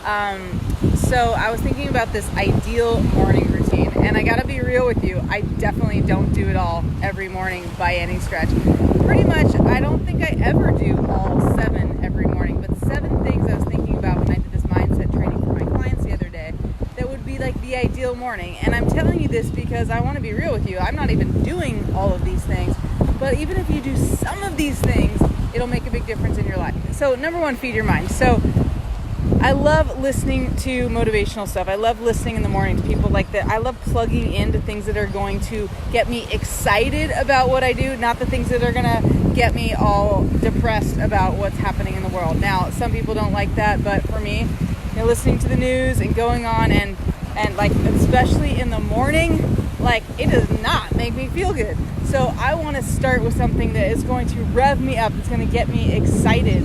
So I was thinking about this ideal morning routine, and I gotta be real with you, I definitely don't do it all every morning by any stretch. Pretty much, I don't think I ever do all 7 every morning, but 7 things I was thinking about when I did this mindset training for my clients the other day that would be like the ideal morning. And I'm telling you this because I want to be real with you. I'm not even doing all of these things, but even if you do some of these things, it'll make a big difference in your life. So number 1, feed your mind. So I love listening to motivational stuff. I love listening in the morning to people like that. I love plugging into things that are going to get me excited about what I do, not the things that are going to get me all depressed about what's happening in the world. Now, some people don't like that, but for me, listening to the news and going on and like, especially in the morning, like, it does not make me feel good. So I want to start with something that is going to rev me up. It's going to get me excited.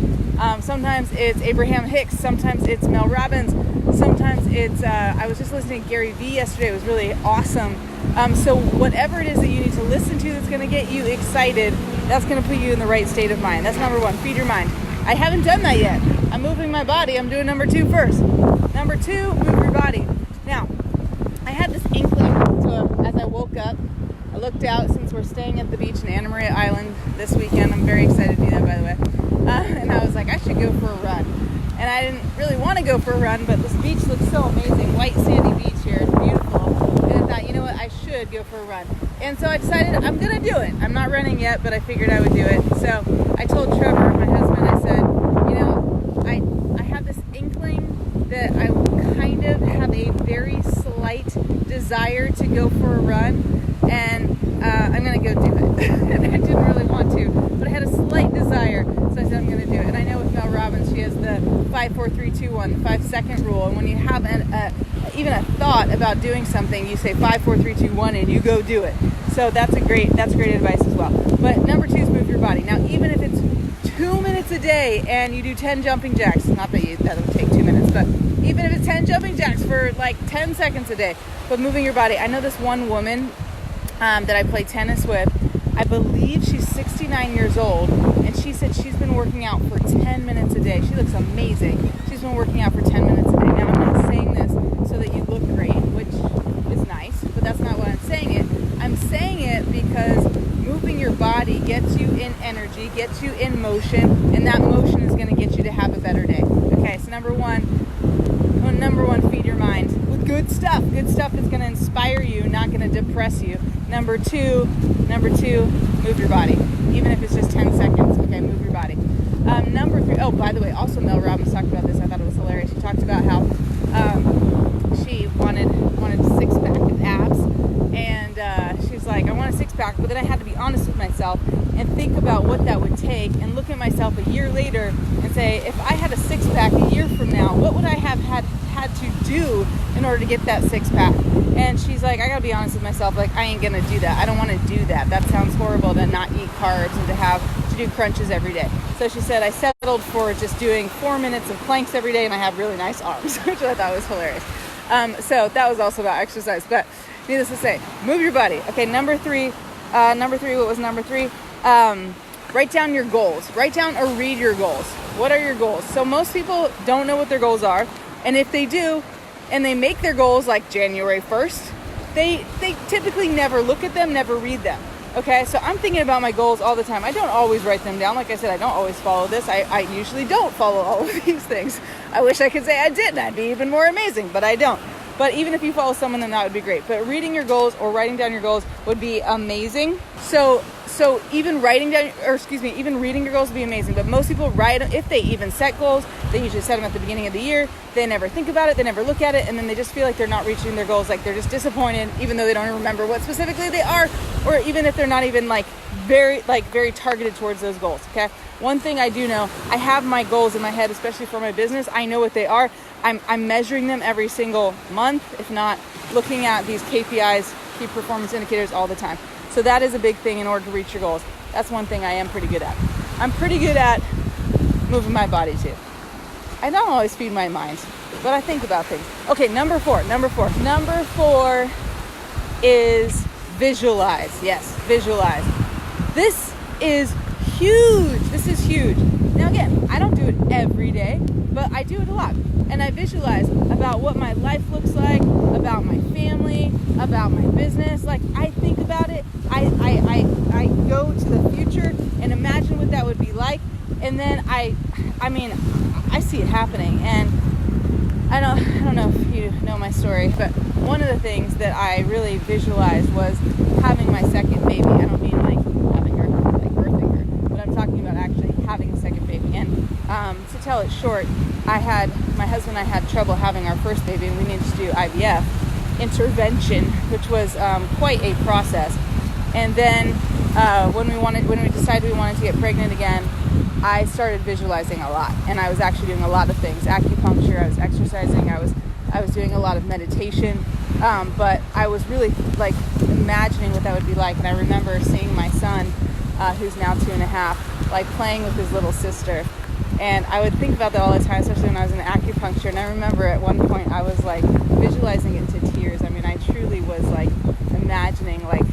Sometimes it's Abraham Hicks. Sometimes it's Mel Robbins. Sometimes it's, I was just listening to Gary Vee yesterday. It was really awesome. So whatever it is that you need to listen to that's going to get you excited, that's going to put you in the right state of mind. That's number 1, feed your mind. I haven't done that yet. I'm moving my body. I'm doing number 2 first. Number 2, move your body. Now, I had this inkling as I woke up. I looked out since we're staying at the beach in Anna Maria Island this weekend. I'm very excited to do that, by the way. And I was like, I should go for a run. And I didn't really want to go for a run, but this beach looks so amazing. White sandy beach here. It's beautiful. And I thought, you know what? I should go for a run. And so I decided I'm going to do it. I'm not running yet, but I figured I would do it. So I told Trevor, my husband, I said, I have this inkling that I kind of have a very slight desire to go for a run. And I'm going to go do it. And I didn't really want to, but I had a slight desire, so I said I'm going to do it. And I know with Mel Robbins, she has the 5, 4, 3, 2, 1, the 5-second rule. And when you have even a thought about doing something, you say 5, 4, 3, 2, 1, and you go do it. So that's great advice as well. But number 2 is move your body. Now, even if it's 2 minutes a day and you do 10 jumping jacks, not that that would take 2 minutes, but even if it's 10 jumping jacks for like 10 seconds a day, but moving your body. I know this one woman that I play tennis with. I believe she's 69 years old, and she said she's been working out for 10 minutes a day. She looks amazing. She's been working out for 10 minutes a day. Now, I'm not saying this so that you look great, which is nice, but that's not what I'm saying it. I'm saying it because moving your body gets you in energy, gets you in motion, and that motion is going to get you to have a better day. Okay, so number one, feed your mind with good stuff that's going to inspire you, not going to depress you. Number two, move your body, even if it's just 10 seconds. Okay, move your body. Number 3, oh, by the way, also Mel Robbins talked about this. I thought it was hilarious. She talked about how she wanted a 6-pack of abs, and she's like, I want a 6-pack, but then I had to be honest with myself and think about what that would take, and look at myself a year later and say, if I had a 6-pack a year from now, what would I have had to do in order to get that 6-pack? And she's like, I gotta be honest with myself, like, I ain't gonna do that. I don't want to do that. That sounds horrible, to not eat carbs and to do crunches every day. So she said, I settled for just doing 4 minutes of planks every day, and I have really nice arms, which I thought was hilarious. So that was also about exercise, but needless to say, move your body. Okay, number three, what was number 3? Write down your goals. Write down or read your goals. What are your goals? So most people don't know what their goals are, and if they do, and they make their goals like January 1st, they typically never look at them, never read them. Okay, so I'm thinking about my goals all the time. I don't always write them down. Like I said, I don't always follow this. I usually don't follow all of these things. I wish I could say I did, and I'd be even more amazing, but I don't. But even if you follow someone, then that would be great. But reading your goals or writing down your goals would be amazing. So even reading your goals would be amazing. But most people if they even set goals, they usually set them at the beginning of the year. They never think about it. They never look at it. And then they just feel like they're not reaching their goals. Like they're just disappointed, even though they don't even remember what specifically they are. Or even if they're not even very targeted towards those goals. Okay. One thing I do know, I have my goals in my head, especially for my business. I know what they are. I'm measuring them every single month, if not looking at these KPIs, key performance indicators, all the time. So that is a big thing in order to reach your goals. That's one thing I am pretty good at. I'm pretty good at moving my body too. I don't always feed my mind, but I think about things. Okay, number four. Number four is visualize. Yes, visualize. This is huge. Now again, I don't do it every day, but I do it a lot. and I visualize about what my life looks like, about my family, about my business. Like, I think about it. I go to the future and imagine what that would be like, and then I see it happening. And I don't know if you know my story, but one of the things that I really visualized was having my second baby. I don't mean like having her, like birthing her, but I'm talking about actually having a second baby. And to tell it short, my husband and I had trouble having our first baby, and we needed to do IVF intervention, which was quite a process. And then when we decided we wanted to get pregnant again, I started visualizing a lot, and I was actually doing a lot of things: acupuncture, I was exercising, I was doing a lot of meditation, but I was really like imagining what that would be like. And I remember seeing my son, who's now 2.5, like playing with his little sister, and I would think about that all the time, especially when I was in acupuncture. And I remember at one point I was like visualizing it to tears. I mean, I truly was like imagining like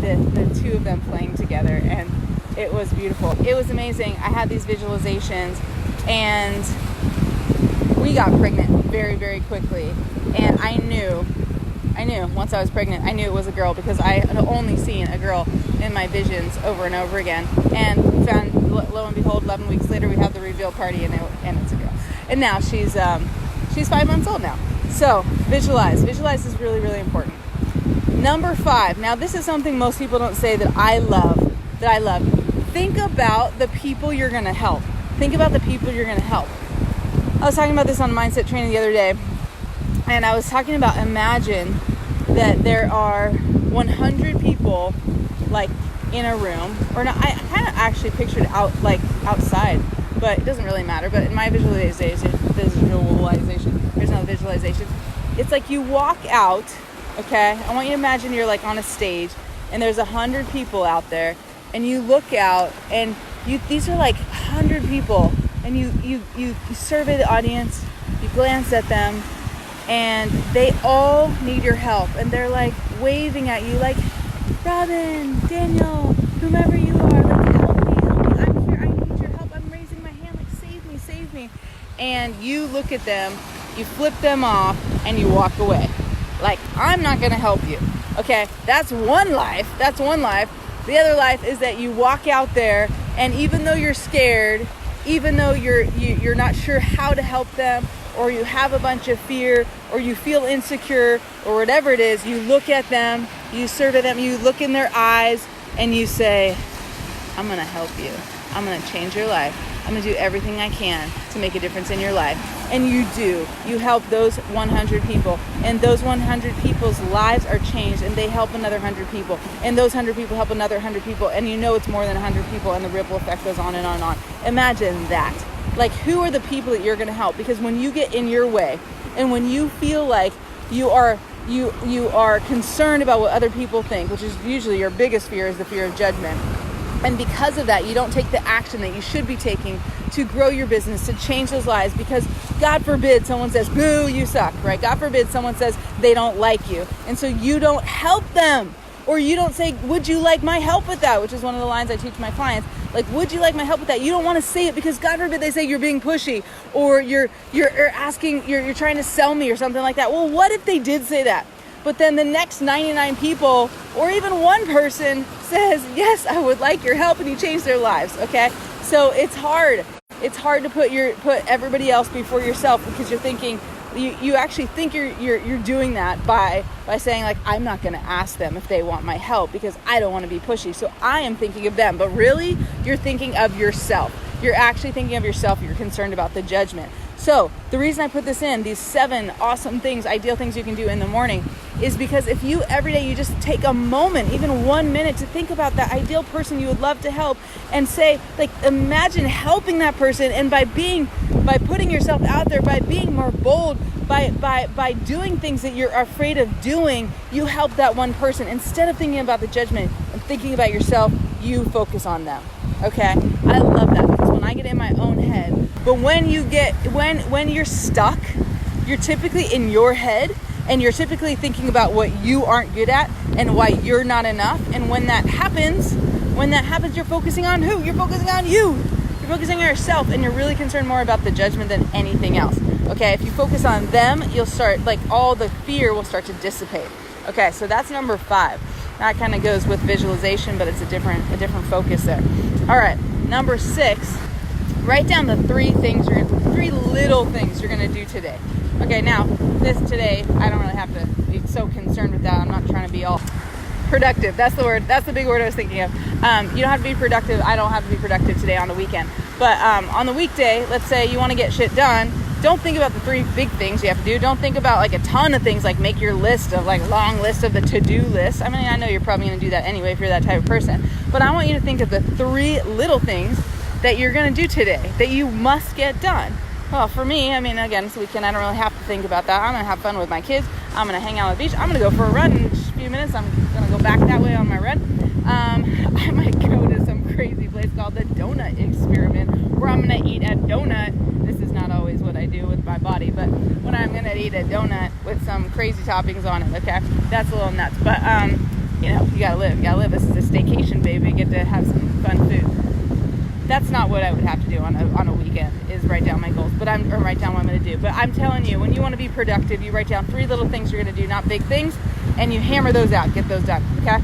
the two of them playing together, and it was beautiful. It was amazing. I had these visualizations, and we got pregnant very, very quickly. And I knew once I was pregnant, I knew it was a girl, because I had only seen a girl in my visions over and over again. And we found, lo and behold, 11 weeks later, we had the reveal party, and it's a girl. And now she's 5 months old now. So visualize is really, really important. Number 5. Now, this is something most people don't say that I love. Think about the people you're going to help. Think about the people you're going to help. I was talking about this on mindset training the other day, and I was talking about, imagine that there are 100 people like in a room, or not. I kind of actually pictured out like outside, but it doesn't really matter. But in my visualization, there's no visualization. It's like you walk out, okay? I want you to imagine you're like on a stage, and there's 100 people out there, and you look out, and these are like 100 people, and you survey the audience, you glance at them, and they all need your help, and they're like waving at you like, Robin, Daniel, whomever you are, like, help me, I'm here, I need your help, I'm raising my hand, like, save me. And you look at them, you flip them off, and you walk away. Like, I'm not gonna help you. Okay, that's one life. The other life is that you walk out there, and even though you're scared, even though you're not sure how to help them, or you have a bunch of fear, or you feel insecure, or whatever it is, you look at them, you survey them, you look in their eyes, and you say, I'm gonna help you. I'm gonna change your life. I'm gonna do everything I can to make a difference in your life. And you do. You help those 100 people, and those 100 people's lives are changed, and they help another 100 people, and those 100 people help another 100 people, and you know it's more than 100 people, and the ripple effect goes on and on and on. Imagine that. Like, who are the people that you're gonna help? Because when you get in your way, and when you feel like you are concerned about what other people think, which is usually your biggest fear, is the fear of judgment. And because of that, you don't take the action that you should be taking to grow your business, to change those lives, because God forbid someone says, boo, you suck, right? God forbid someone says they don't like you. And so you don't help them, or you don't say, would you like my help with that? Which is one of the lines I teach my clients. Like, would you like my help with that? You don't want to say it, because God forbid they say you're being pushy, or you're asking, you're trying to sell me or something like that. Well, what if they did say that? But then the next 99 people, or even one person, says, yes, I would like your help, and you change their lives, okay? So it's hard. It's hard to put everybody else before yourself, because you're thinking, you actually think you're doing that by saying, like, I'm not going to ask them if they want my help, because I don't want to be pushy. So I am thinking of them. But really, you're thinking of yourself. You're actually thinking of yourself. You're concerned about the judgment. So the reason I put this in, these 7 awesome things, ideal things you can do in the morning, is because if you every day you just take a moment, even 1 minute, to think about that ideal person you would love to help, and say, like, imagine helping that person, and by putting yourself out there, by being more bold, by doing things that you're afraid of doing, you help that one person. Instead of thinking about the judgment and thinking about yourself, you focus on them. Okay? I love that, because when I get in my own head, but when you're stuck, you're typically in your head, and you're typically thinking about what you aren't good at and why you're not enough. And when that happens, you're focusing on who? You're focusing on you. You're focusing on yourself, and you're really concerned more about the judgment than anything else. Okay, if you focus on them, you'll start, like, all the fear will start to dissipate. Okay, so that's number 5. That kind of goes with visualization, but it's a different focus there. All right, number 6, write down the 3 little things you're going to do today. Okay, now, today, I don't really have to be so concerned with that. I'm not trying to be all productive. That's the word. That's the big word I was thinking of. You don't have to be productive. I don't have to be productive today on the weekend. But on the weekday, let's say you want to get shit done. Don't think about the 3 big things you have to do. Don't think about like a ton of things, like make your list of like long list of the to-do list. I mean, I know you're probably going to do that anyway if you're that type of person. But I want you to think of the 3 little things that you're going to do today that you must get done. Well, for me, I mean, again, it's the weekend. I don't really have to think about that. I'm going to have fun with my kids. I'm going to hang out on the beach. I'm going to go for a run in just a few minutes. I'm going to go back that way on my run. I might go to some crazy place called the Donut Experiment, where I'm going to eat a donut. This is not always what I do with my body, but when I'm going to eat a donut with some crazy toppings on it, okay? That's a little nuts. But, you got to live. You got to live. This is a staycation, baby. You get to have some fun food. That's not what I would have to do on a weekend, is write down my goals, or write down what I'm going to do. But I'm telling you, when you want to be productive, you write down 3 little things you're going to do, not big things, and you hammer those out, get those done, okay?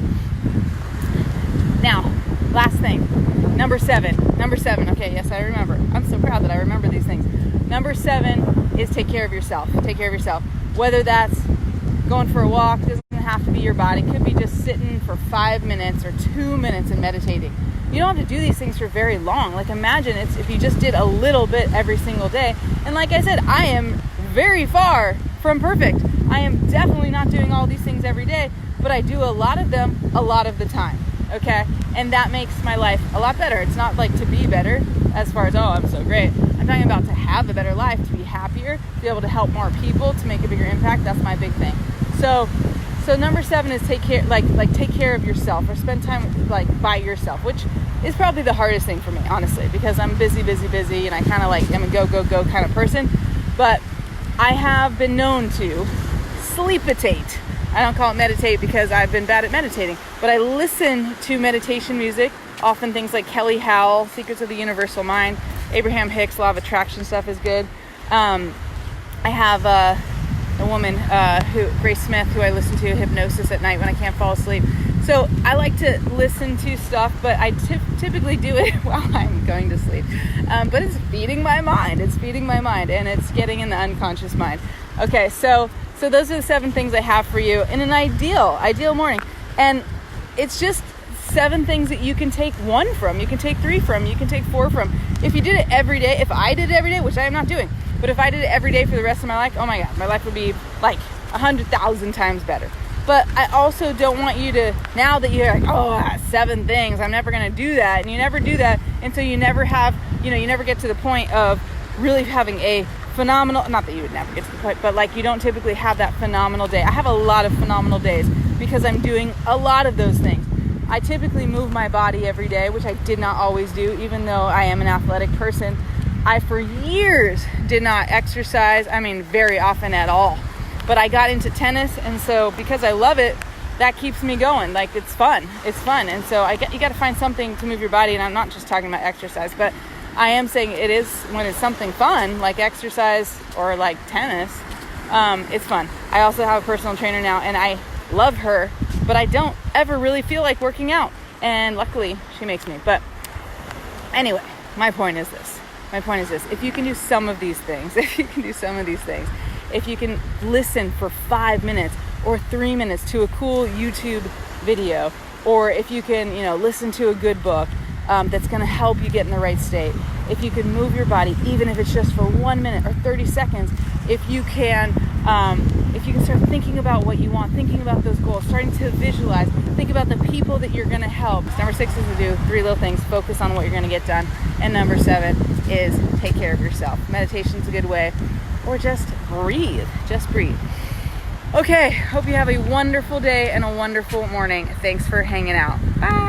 Now, last thing, number 7, okay, yes, I remember. I'm so proud that I remember these things. Number 7 is take care of yourself. Take care of yourself. Whether that's going for a walk, doesn't have to be your body, it could be just sitting for 5 minutes or 2 minutes and meditating. You don't have to do these things for very long. Like, imagine if you just did a little bit every single day. And like I said, I am very far from perfect. I am definitely not doing all these things every day, but I do a lot of them a lot of the time, okay? And that makes my life a lot better. It's not like to be better as far as, oh, I'm so great. I'm talking about to have a better life, to be happier, to be able to help more people, to make a bigger impact. That's my big thing. So number 7 is take care of yourself, or spend time like by yourself, which is probably the hardest thing for me, honestly, because I'm busy, and I kind of like, I'm a go kind of person. But I have been known to sleepitate. I don't call it meditate because I've been bad at meditating, but I listen to meditation music, often things like Kelly Howell, Secrets of the Universal Mind, Abraham Hicks, Law of Attraction stuff is good. I have a woman, Grace Smith, who I listen to, hypnosis at night when I can't fall asleep. So I like to listen to stuff, but I typically do it while I'm going to sleep. But it's feeding my mind. And it's getting in the unconscious mind. Okay, so those are the 7 things I have for you in an ideal morning. And it's just 7 things that you can take 1 from, you can take 3 from, you can take 4 from. If you did it every day, if I did it every day, which I am not doing, but if I did it every day for the rest of my life, oh my God, my life would be like 100,000 times better. But I also don't want you to, now that you're like, 7 things, I'm never going to do that. And you never do that until you never have, you never get to the point of really having a phenomenal, not that you would never get to the point, but like you don't typically have that phenomenal day. I have a lot of phenomenal days because I'm doing a lot of those things. I typically move my body every day, which I did not always do, even though I am an athletic person. I, for years, did not exercise, very often at all. But I got into tennis, and so because I love it, that keeps me going. Like, it's fun. And so you got to find something to move your body, and I'm not just talking about exercise, but I am saying it is, when it's something fun, like exercise or like tennis, it's fun. I also have a personal trainer now, and I love her, but I don't ever really feel like working out. And luckily, she makes me. But anyway, my point is this. If you can do some of these things, if you can listen for 5 minutes or 3 minutes to a cool YouTube video, or if you can, listen to a good book that's going to help you get in the right state, if you can move your body, even if it's just for 1 minute or 30 seconds, if you can start thinking about what you want, thinking about those goals, starting to visualize, think about the people that you're going to help. Number 6 is to do 3 little things, focus on what you're going to get done. And number 7 is take care of yourself. Meditation's a good way. Or just breathe. Okay, hope you have a wonderful day and a wonderful morning. Thanks for hanging out. Bye.